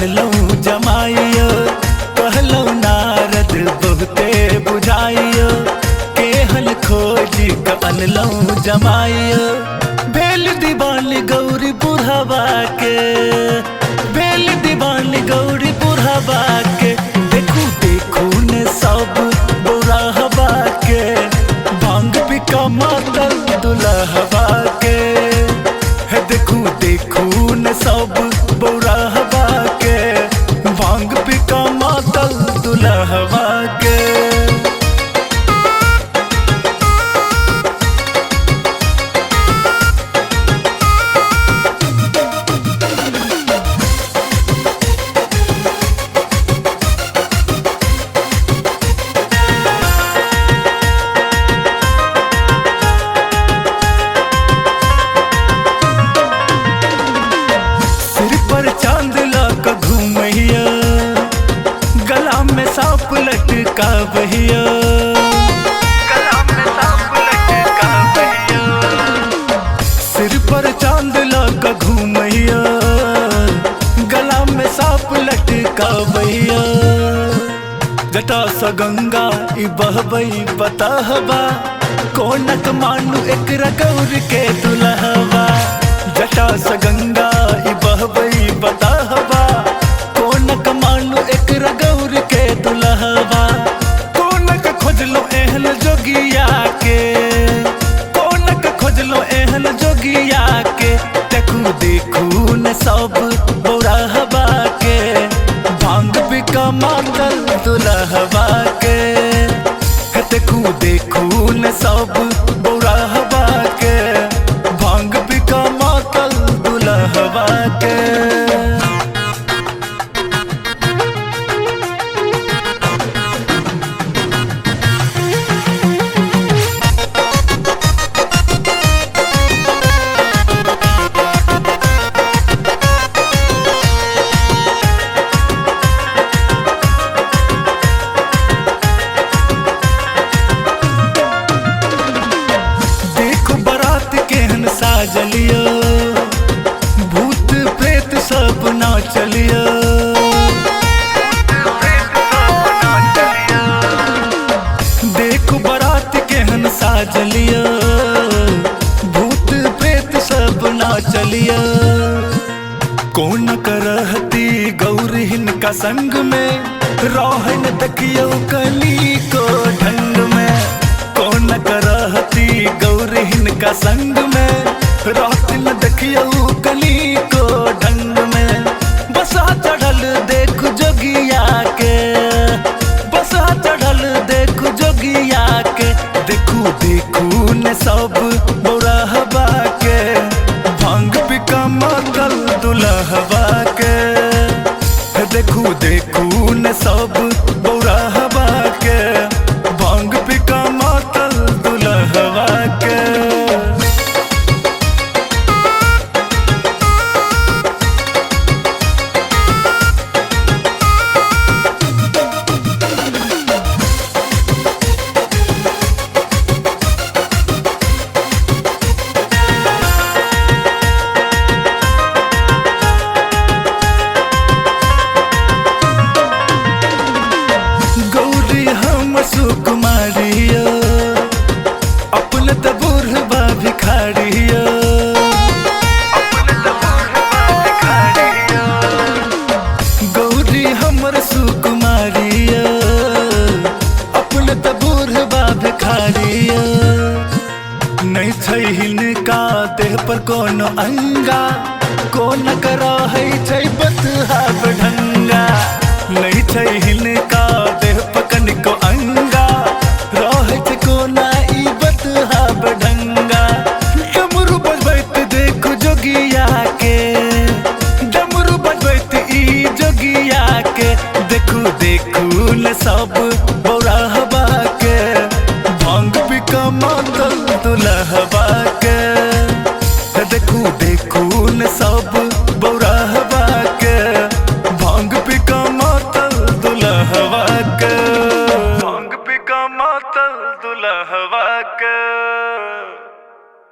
अनलऊ जमाइयो कहलऊ नारद बहुते बुझाइयो केहन खोजी क अनलऊ जमाइयो भेल दीवानी गौरी बुढ़वा के भेल दीवानी गौरी बुढ़वा के देखू देखू ने सब बुढ़वा के भांग बिका मातल दुल्हवा के देखू देखू ने सब बुढ़वा के भांग बिका मातल दुल्हवा के। गला में सांप लटका बहिया गला में सांप लटका बहिया सिर पर चांद लगा घूमैया गला में सांप लटका बहिया जटा सा गंगा ई बहबई पता हवा कोनक मानु एकरा गौर के दुल्हवा जटा सा गंगा ई बहबई पता हवा कोनक मानु एकरा गौर के दुल्हवा कोनक खोजलो एहन जोगिया के कोनक खोजलो एहन जोगिया के देखू देखू न सब बुढ़वा के भांग बिका मातल दुल्हवा के देखू देखू न सब बुढ़वा के भांग बिका मातल दुल्हवा के। साजलियो भूत प्रेत सब नाचलियो देखो बारात केहन साजलियो भूत प्रेत सब नाचलियो कौन करहती गौरी हिनका संग में रोहन देखियो कली को ढंग में कौन करहती गौरी हिनका संग में रात न देखियो कली को ढंग में बसा चढ़ल देख जोगिया के बसा चढ़ल देख जोगिया के देखू देखू ने सब बुढ़वा के भांग बिका मातल दुल्हवा के देखू देखू ने सब बुढ़वा के भांग बिका मातल दुल्हवा के। सुकुमारिया अपन त बुढ़वा भिखारिया गौरी हमर सुकुमारिया अपन त बुढ़वा भिखारिया नहीं छै हिनका देह पर कोनो अंगा कोन करा है छै बतहा ढंगा नहीं छै हिनका देह पर कनिको अंगा रहे छै कोना ई बतहा ढंगा डमरू बजबैत देखो जोगिया के डमरू बजबैत ई जोगिया के देखू देखू न सब बुढ़वा के भांग बिका मातल दुल्हवा के देखू देखू न सब बुढ़वा